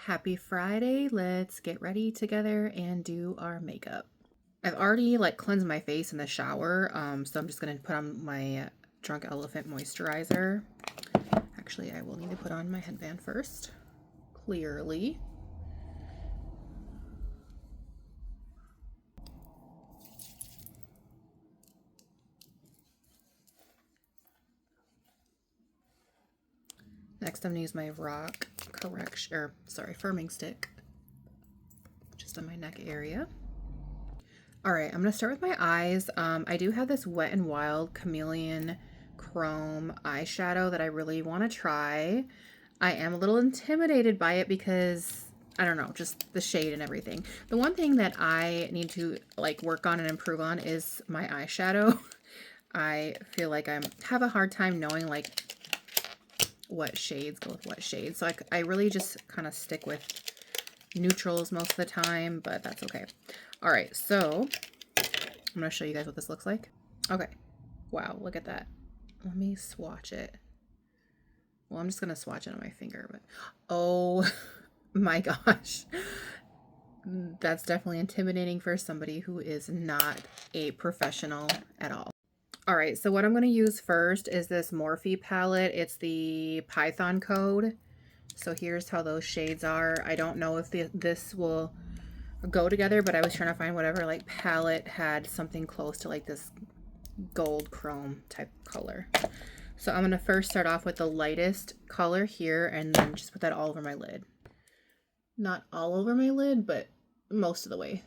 Happy Friday. Let's get ready together and do our makeup. I've already cleansed my face in the shower, so I'm just going to put on my Drunk Elephant moisturizer. Actually, I will need to put on my headband first. Clearly. Next, I'm going to use my Rock firming stick, just on my neck area. All right, I'm going to start with my eyes. I do have this Wet n Wild Chameleon Chrome eyeshadow that I really want to try. I am a little intimidated by it because, I don't know, just the shade and everything. The one thing that I need to work on and improve on is my eyeshadow. I feel like I have a hard time knowing what shades go with what shades. So I really just kind of stick with neutrals most of the time, but that's okay. All right, so I'm going to show you guys what this looks like. Okay. Wow, look at that. Let me swatch it. Well, I'm just going to swatch it on my finger, but oh my gosh. That's definitely intimidating for somebody who is not a professional at all. All right, so what I'm going to use first is this Morphe palette. It's the Python code. So here's how those shades are. I don't know if this will go together, but I was trying to find whatever palette had something close to this gold chrome type color. So I'm going to first start off with the lightest color here and then just put that all over my lid. Not all over my lid, but most of the way.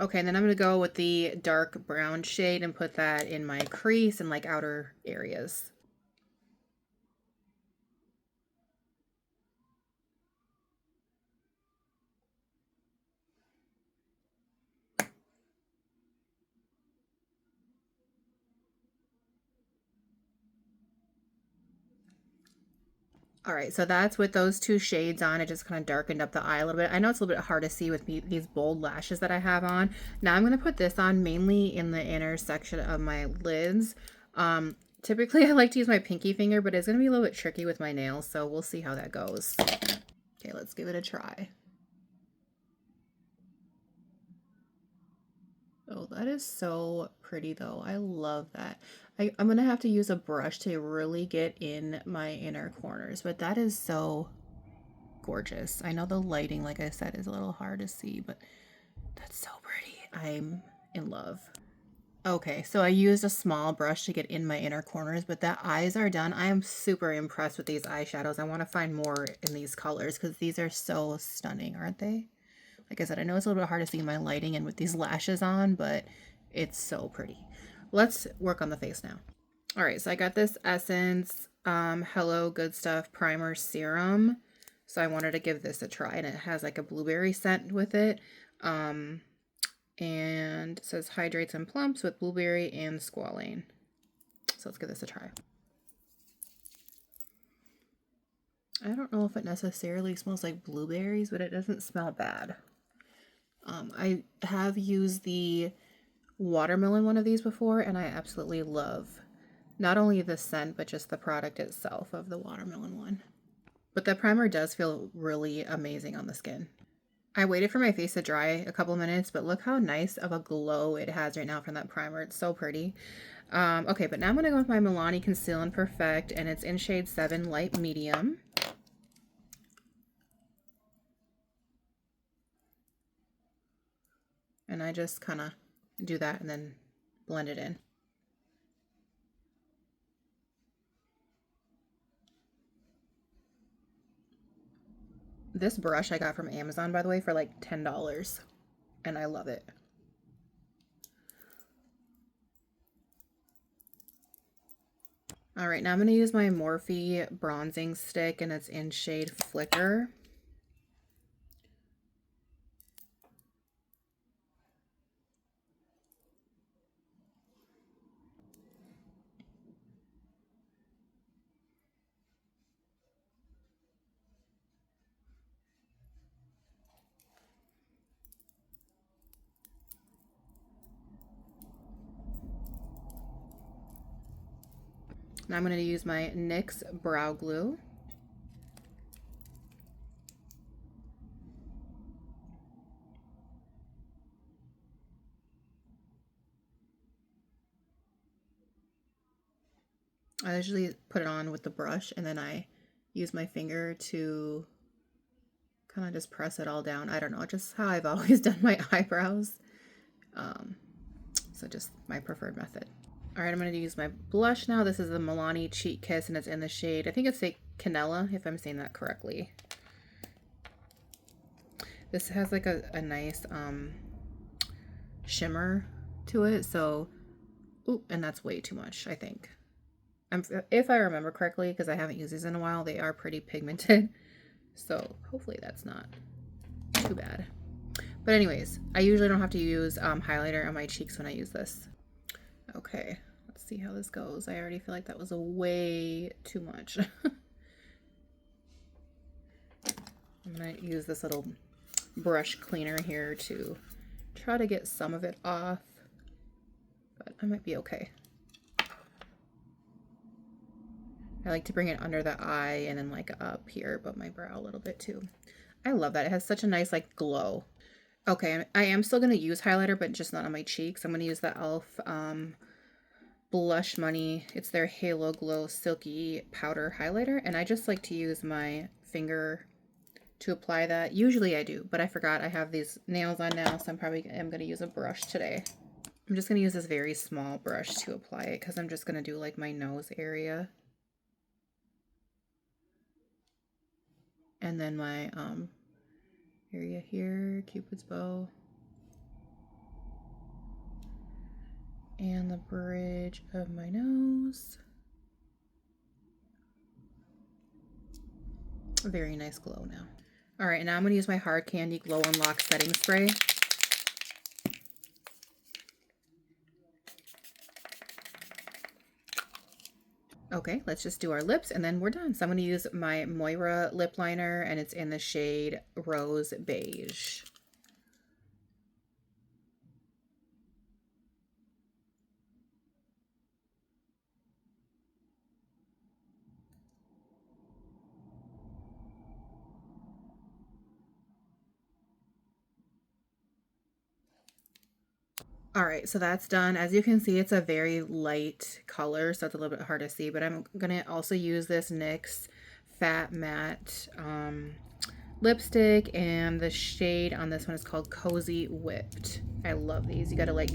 Okay, and then I'm going to go with the dark brown shade and put that in my crease and outer areas. All right, so that's with those two shades on. It just kind of darkened up the eye a little bit. I know it's a little bit hard to see with these bold lashes that I have on. Now I'm going to put this on mainly in the inner section of my lids. Typically I like to use my pinky finger, but it's going to be a little bit tricky with my nails, so we'll see how that goes. Okay, let's give it a try. Oh, that is so pretty though. I love that. I'm going to have to use a brush to really get in my inner corners, but that is so gorgeous. I know the lighting, like I said, is a little hard to see, but that's so pretty. I'm in love. Okay, so I used a small brush to get in my inner corners, but the eyes are done. I am super impressed with these eyeshadows. I want to find more in these colors because these are so stunning, aren't they? Like I said, I know it's a little bit hard to see my lighting and with these lashes on, but it's so pretty. Let's work on the face now. All right, so I got this Essence Hello Good Stuff Primer Serum. So I wanted to give this a try, and it has a blueberry scent with it. And it says hydrates and plumps with blueberry and squalane. So let's give this a try. I don't know if it necessarily smells like blueberries, but it doesn't smell bad. I have used the watermelon one of these before, and I absolutely love not only the scent, but just the product itself of the watermelon one. But the primer does feel really amazing on the skin. I waited for my face to dry a couple minutes, but look how nice of a glow it has right now from that primer. It's so pretty. Okay, but now I'm going to go with my Milani Conceal and Perfect, and it's in shade 7 Light Medium. And I just kind of do that and then blend it in. This brush I got from Amazon, by the way, for $10, and I love it. All right, now I'm going to use my Morphe bronzing stick, and it's in shade Flicker. Now I'm going to use my NYX brow glue. I usually put it on with the brush and then I use my finger to kind of just press it all down. I don't know, just how I've always done my eyebrows. So just my preferred method. All right, I'm going to use my blush now. This is the Milani Cheek Kiss and it's in the shade, I think it's a Canela, if I'm saying that correctly. This has like a nice shimmer to it. So, ooh, and that's way too much, I think. If I remember correctly, because I haven't used these in a while, they are pretty pigmented. So hopefully that's not too bad. But anyways, I usually don't have to use highlighter on my cheeks when I use this. Okay, let's see how this goes. I already feel like that was way too much. I'm going to use this little brush cleaner here to try to get some of it off. But I might be okay. I like to bring it under the eye and then like up here above my brow a little bit too. I love that. It has such a nice like glow. Okay, I am still going to use highlighter, but just not on my cheeks. I'm going to use the e.l.f. Blush Money. It's their Halo Glow Silky Powder Highlighter. And I just like to use my finger to apply that. Usually I do, but I forgot I have these nails on now, so I'm probably going to use a brush today. I'm just going to use this very small brush to apply it because I'm just going to do like my nose area. And then my area here, Cupid's bow. And the bridge of my nose. A very nice glow now. All right, now I'm going to use my Hard Candy Glow Unlock Setting Spray. Okay, let's just do our lips and then we're done. So I'm going to use my Moira lip liner and it's in the shade Rose Beige. All right, so that's done. As you can see, it's a very light color, so it's a little bit hard to see, but I'm gonna also use this NYX Fat Matte lipstick, and the shade on this one is called Cozy Whipped. I love these. You gotta like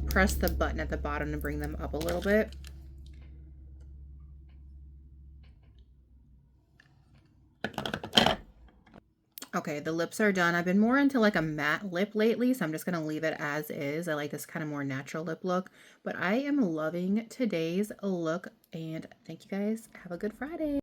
press the button at the bottom to bring them up a little bit. Okay, the lips are done. I've been more into like a matte lip lately, so I'm just going to leave it as is. I like this kind of more natural lip look, but I am loving today's look, and thank you guys. Have a good Friday.